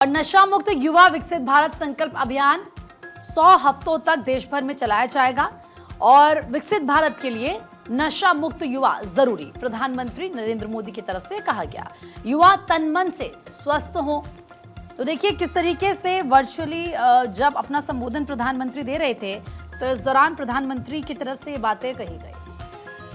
और नशा मुक्त युवा विकसित भारत संकल्प अभियान 100 हफ्तों तक देश भर में चलाया जाएगा और विकसित भारत के लिए नशा मुक्त युवा जरूरी, प्रधानमंत्री नरेंद्र मोदी की तरफ से कहा गया। युवा तन मन से स्वस्थ हो। तो देखिए किस तरीके से वर्चुअली जब अपना संबोधन प्रधानमंत्री दे रहे थे तो इस दौरान प्रधानमंत्री की तरफ से ये बातें कही गई।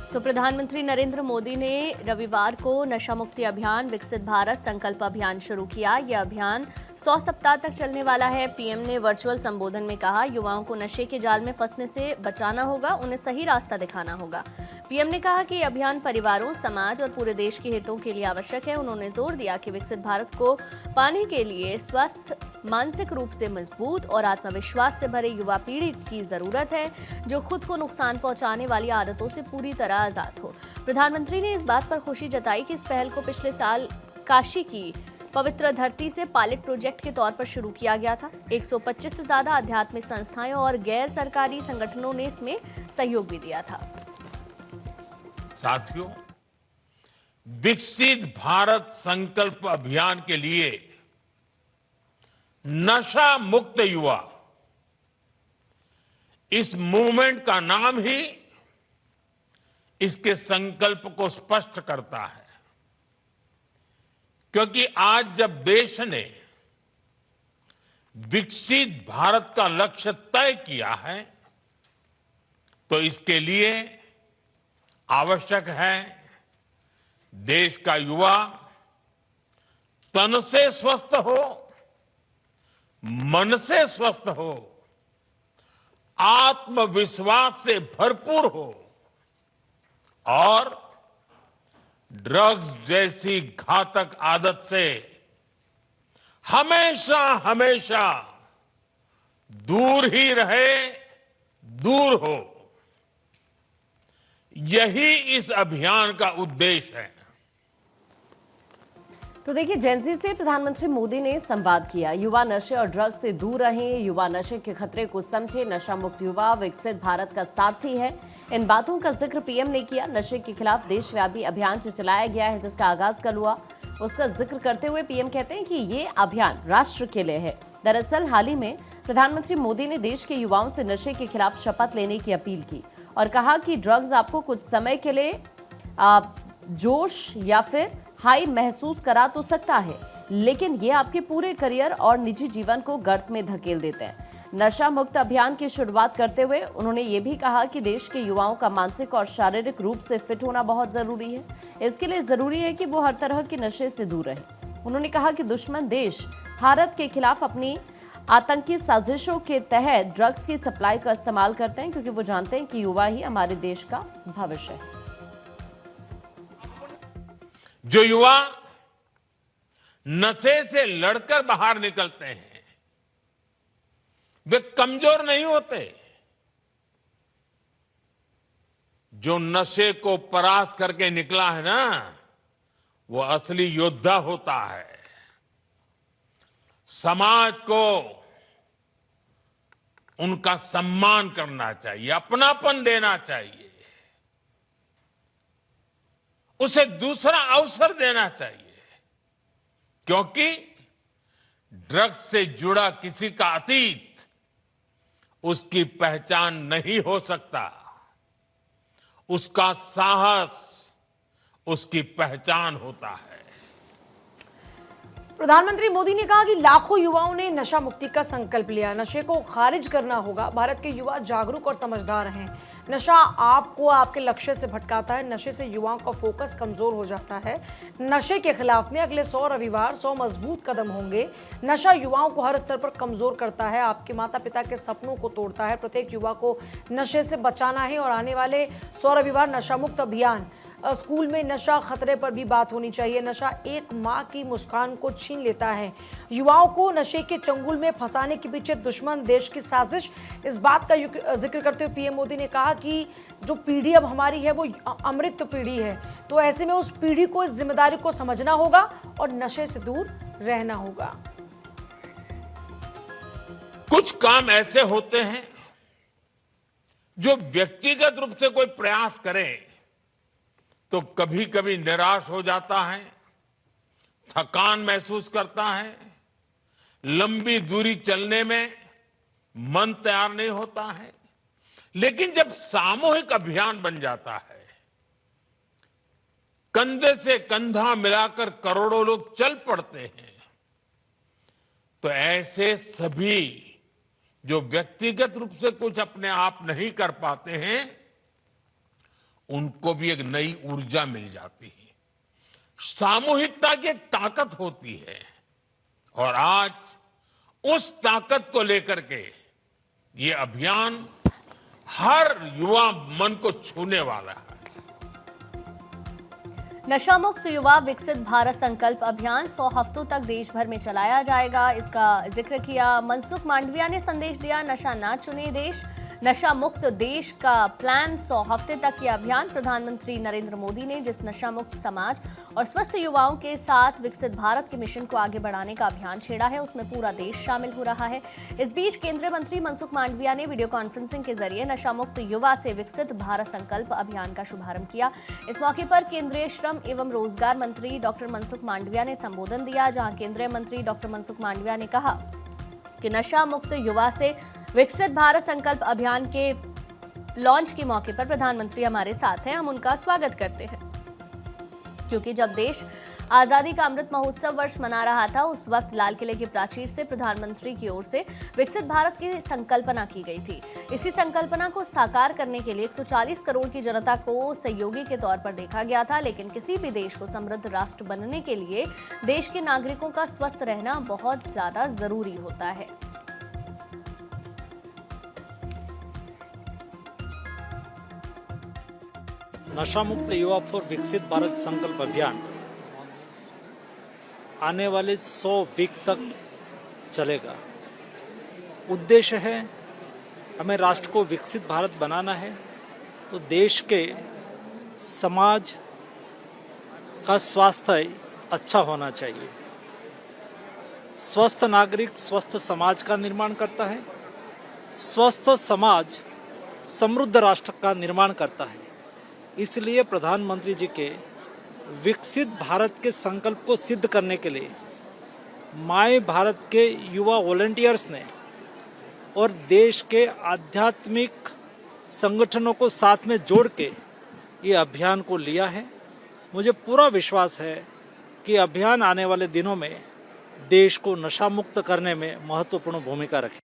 तो प्रधानमंत्री नरेंद्र मोदी ने रविवार को नशा मुक्ति अभियान विकसित भारत संकल्प अभियान शुरू किया। यह अभियान 100 सप्ताह तक चलने वाला है। पीएम ने वर्चुअल संबोधन में कहा, युवाओं को नशे के जाल में फंसने से बचाना होगा, उन्हें सही रास्ता दिखाना होगा। पीएम ने कहा कि यह अभियान परिवारों, समाज और पूरे देश के हितों के लिए आवश्यक है। उन्होंने जोर दिया कि विकसित भारत को पाने के लिए स्वस्थ, मानसिक रूप से मजबूत और आत्मविश्वास से भरे युवा पीढ़ी की जरूरत है, जो खुद को नुकसान पहुंचाने वाली आदतों से पूरी तरह आजाद हो। प्रधानमंत्री ने इस बात पर खुशी जताई कि इस पहल को पिछले साल काशी की पवित्र धरती से पायलट प्रोजेक्ट के तौर पर शुरू किया गया था। 125 से ज्यादा आध्यात्मिक संस्थाएं और गैर सरकारी संगठनों ने इसमें सहयोग भी दिया था। साथियों, विकसित भारत संकल्प अभियान के लिए नशा मुक्त युवा, इस मूवमेंट का नाम ही इसके संकल्प को स्पष्ट करता है। क्योंकि आज जब देश ने विकसित भारत का लक्ष्य तय किया है तो इसके लिए आवश्यक है देश का युवा तन से स्वस्थ हो, मन से स्वस्थ हो, आत्मविश्वास से भरपूर हो और ड्रग्स जैसी घातक आदत से हमेशा हमेशा दूर ही रहे, दूर हो। यही इस अभियान का उद्देश्य है। तो देखिए, जेनजी से प्रधानमंत्री मोदी ने संवाद किया। युवा नशे और ड्रग्स से दूर रहें, युवा नशे के खतरे को समझे, नशा मुक्त युवा विकसित भारत का सारथी है। इन बातों का जिक्र पीएम ने किया। नशे के खिलाफ देशव्यापी अभियान जो चलाया गया है, जिसका आगाज कल हुआ, उसका जिक्र करते हुए पीएम कहते हैं कि ये अभियान राष्ट्र के लिए है। दरअसल हाल ही में प्रधानमंत्री मोदी ने देश के युवाओं से नशे के खिलाफ शपथ लेने की अपील की और कहा कि ड्रग्स आपको कुछ समय के लिए जोश या फिर हाई महसूस करा तो सकता है, लेकिन ये आपके पूरे करियर और निजी जीवन को गर्त में धकेल देते हैं। नशा मुक्त अभियान की शुरुआत करते हुए उन्होंने ये भी कहा कि देश के युवाओं का मानसिक और शारीरिक रूप से फिट होना बहुत जरूरी है। इसके लिए जरूरी है कि वो हर तरह के नशे से दूर रहे। उन्होंने कहा कि दुश्मन देश भारत के खिलाफ अपनी आतंकी साजिशों के तहत ड्रग्स की सप्लाई का इस्तेमाल करते हैं, क्योंकि वो जानते हैं कि युवा ही हमारे देश का भविष्य है। जो युवा नशे से लड़कर बाहर निकलते हैं वे कमजोर नहीं होते। जो नशे को परास्त करके निकला है ना, वो असली योद्धा होता है। समाज को उनका सम्मान करना चाहिए, अपनापन देना चाहिए, उसे दूसरा अवसर देना चाहिए। क्योंकि ड्रग्स से जुड़ा किसी का अतीत उसकी पहचान नहीं हो सकता, उसका साहस उसकी पहचान होता है। प्रधानमंत्री मोदी ने कहा कि लाखों युवाओं ने नशा मुक्ति का संकल्प लिया। नशे को खारिज करना होगा। भारत के युवा जागरूक और समझदार हैं। नशा आपको आपके लक्ष्य से भटकाता है। नशे से युवाओं का फोकस कमजोर हो जाता है। नशे के खिलाफ में अगले 100 रविवार 100 मजबूत कदम होंगे। नशा युवाओं को हर स्तर पर कमजोर करता है, आपके माता पिता के सपनों को तोड़ता है। प्रत्येक युवा को नशे से बचाना है और आने वाले 100 रविवार नशा मुक्त अभियान, स्कूल में नशा खतरे पर भी बात होनी चाहिए। नशा एक माँ की मुस्कान को छीन लेता है। युवाओं को नशे के चंगुल में फंसाने के पीछे दुश्मन देश की साजिश। इस बात का जिक्र करते हुए पीएम मोदी ने कहा कि जो पीढ़ी अब हमारी है वो अमृत पीढ़ी है, तो ऐसे में उस पीढ़ी को इस जिम्मेदारी को समझना होगा और नशे से दूर रहना होगा। कुछ काम ऐसे होते हैं जो व्यक्तिगत रूप से कोई प्रयास करे तो कभी कभी निराश हो जाता है, थकान महसूस करता है, लंबी दूरी चलने में मन तैयार नहीं होता है, लेकिन जब सामूहिक अभियान बन जाता है, कंधे से कंधा मिलाकर करोड़ों लोग चल पड़ते हैं, तो ऐसे सभी जो व्यक्तिगत रूप से कुछ अपने आप नहीं कर पाते हैं, उनको भी एक नई ऊर्जा मिल जाती है। सामूहिकता की एक ताकत होती है और आज उस ताकत को लेकर के ये अभियान हर युवा मन को छूने वाला है। नशा मुक्त युवा विकसित भारत संकल्प अभियान 100 हफ्तों तक देश भर में चलाया जाएगा। इसका जिक्र किया मनसुख मांडविया ने। संदेश दिया, नशा ना चुने देश, नशा मुक्त देश का प्लान 100 हफ्ते तक ये अभियान। प्रधानमंत्री नरेंद्र मोदी ने जिस नशा मुक्त समाज और स्वस्थ युवाओं के साथ विकसित भारत के मिशन को आगे बढ़ाने का अभियान छेड़ा है, उसमें पूरा देश शामिल हो रहा है। इस बीच केंद्रीय मंत्री मनसुख मांडविया ने वीडियो कॉन्फ्रेंसिंग के जरिए नशा मुक्त युवा से विकसित भारत संकल्प अभियान का शुभारंभ किया। इस मौके पर केंद्रीय श्रम एवं रोजगार मंत्री डॉक्टर मनसुख मांडविया ने संबोधन दिया, जहां केंद्रीय मंत्री डॉक्टर मनसुख मांडविया ने कहा कि नशा मुक्त युवा से विकसित भारत संकल्प अभियान के लॉन्च के मौके पर प्रधानमंत्री हमारे साथ हैं। हम उनका स्वागत करते हैं, क्योंकि जब देश आजादी का अमृत महोत्सव वर्ष मना रहा था, उस वक्त लाल किले की प्राचीर से प्रधानमंत्री की ओर से विकसित भारत की संकल्पना की गई थी। इसी संकल्पना को साकार करने के लिए 140 करोड़ की जनता को सहयोगी के तौर पर देखा गया था। लेकिन किसी भी देश को समृद्ध राष्ट्र बनने के लिए देश के नागरिकों का स्वस्थ रहना बहुत ज्यादा जरूरी होता है। नशा मुक्त युवा फॉर विकसित भारत संकल्प अभियान आने वाले 100 वीक तक चलेगा। उद्देश्य है, हमें राष्ट्र को विकसित भारत बनाना है, तो देश के समाज का स्वास्थ्य अच्छा होना चाहिए। स्वस्थ नागरिक स्वस्थ समाज का निर्माण करता है, स्वस्थ समाज समृद्ध राष्ट्र का निर्माण करता है। इसलिए प्रधानमंत्री जी के विकसित भारत के संकल्प को सिद्ध करने के लिए माय भारत के युवा वॉलंटियर्स ने और देश के आध्यात्मिक संगठनों को साथ में जोड़ के ये अभियान को लिया है। मुझे पूरा विश्वास है कि अभियान आने वाले दिनों में देश को नशा मुक्त करने में महत्वपूर्ण भूमिका रखेगा।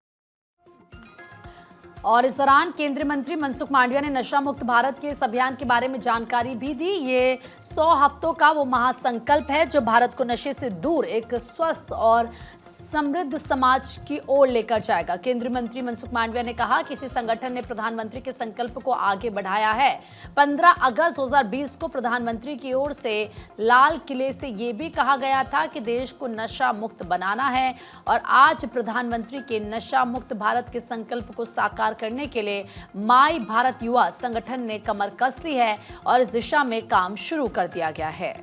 और इस दौरान केंद्रीय मंत्री मनसुख मांडविया ने नशा मुक्त भारत के इस अभियान के बारे में जानकारी भी दी। ये 100 हफ्तों का वो महासंकल्प है जो भारत को नशे से दूर एक स्वस्थ और समृद्ध समाज की ओर लेकर जाएगा। केंद्रीय मंत्री मनसुख मांडविया ने कहा कि इसी संगठन ने प्रधानमंत्री के संकल्प को आगे बढ़ाया है। 15 अगस्त 2020 को प्रधानमंत्री की ओर से लाल किले से ये भी कहा गया था कि देश को नशा मुक्त बनाना है, और आज प्रधानमंत्री के नशा मुक्त भारत के संकल्प को साकार करने के लिए माय भारत युवा संगठन ने कमर कस ली है और इस दिशा में काम शुरू कर दिया गया है।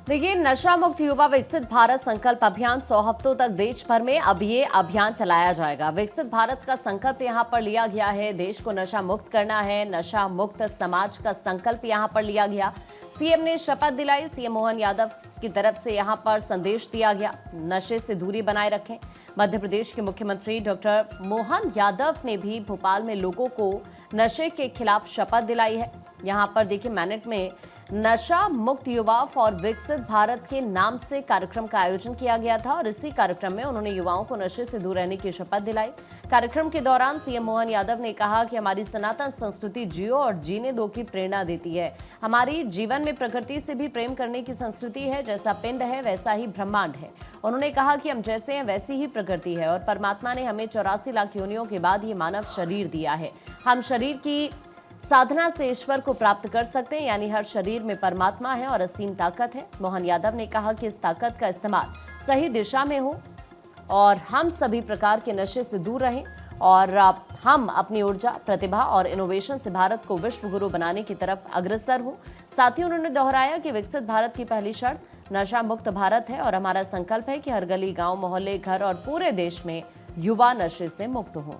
देखिए, नशा मुक्त युवा विकसित भारत संकल्प अभियान 100 हफ्तों तक देश भर में अब ये अभियान चलाया जाएगा। विकसित भारत का संकल्प यहाँ पर लिया गया है, देश को नशा मुक्त करना है, नशा मुक्त समाज का संकल्प यहाँ पर लिया गया। सीएम ने शपथ दिलाई, सीएम मोहन यादव की तरफ से यहाँ पर संदेश दिया गया, नशे से दूरी बनाए रखें। मध्य प्रदेश के मुख्यमंत्री डॉक्टर मोहन यादव ने भी भोपाल में लोगों को नशे के खिलाफ शपथ दिलाई है। यहाँ पर देखिए, मैनेट में नशा मुक्त युवा फॉर विकसित भारत के नाम से कार्यक्रम का आयोजन किया गया था और इसी कार्यक्रम में उन्होंने युवाओं को नशे से दूर रहने की शपथ दिलाई। कार्यक्रम के दौरान सीएम मोहन यादव ने कहा कि हमारी सनातन संस्कृति जियो और जीने दो की प्रेरणा देती है। हमारी जीवन में प्रकृति से भी प्रेम करने की संस्कृति है। जैसा पिंड है वैसा ही ब्रह्मांड है। उन्होंने कहा कि हम जैसे हैं वैसी ही प्रकृति है और परमात्मा ने हमें 84 लाख योनियों के बाद ये मानव शरीर दिया है। हम शरीर की साधना से ईश्वर को प्राप्त कर सकते हैं, यानी हर शरीर में परमात्मा है और असीम ताकत है। मोहन यादव ने कहा कि इस ताकत का इस्तेमाल सही दिशा में हो और हम सभी प्रकार के नशे से दूर रहें और हम अपनी ऊर्जा, प्रतिभा और इनोवेशन से भारत को विश्व गुरु बनाने की तरफ अग्रसर हो। साथ ही उन्होंने दोहराया कि विकसित भारत की पहली शर्त नशा मुक्त भारत है और हमारा संकल्प है कि हर गली, गांव, मोहल्ले, घर और पूरे देश में युवा नशे से मुक्त हों।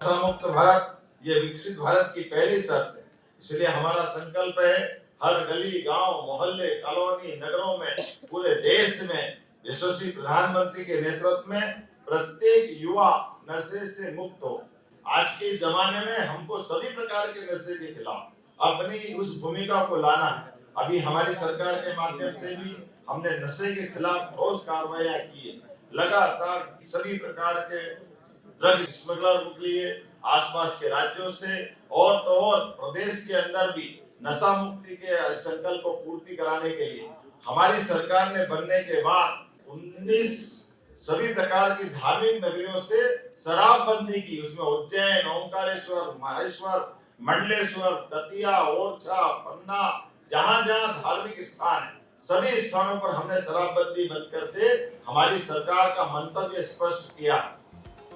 नशा मुक्त मुक्त भारत ये विकसित भारत की पहली शर्त है। इसलिए हमारा संकल्प है हर गली, गांव, मोहल्ले, कॉलोनी, नगरों में, पूरे देश में यशस्वी प्रधानमंत्री के नेतृत्व में प्रत्येक युवा नशे से मुक्त हो। आज के इस जमाने में हमको सभी प्रकार के नशे के खिलाफ अपनी उस भूमिका को लाना है। अभी हमारी सरकार के माध्यम से भी हमने नशे के खिलाफ ठोस कार्रवाइयां की है। लगातार सभी प्रकार के ड्रग स्मगलर के लिए आसपास के राज्यों से और तो और प्रदेश के अंदर भी नशा मुक्ति के संकल्प को पूर्ति कराने के लिए हमारी सरकार ने बनने के बाद 19 सभी प्रकार की धार्मिक नगरियों से शराबबंदी की। उसमें उज्जैन, ओंकारेश्वर, माहेश्वर, मंडलेश्वर, दतिया, ओरछा, पन्ना, जहां जहां धार्मिक स्थान है सभी स्थानों पर हमने शराबबंदी बंद करके हमारी सरकार का मंतव्य स्पष्ट किया।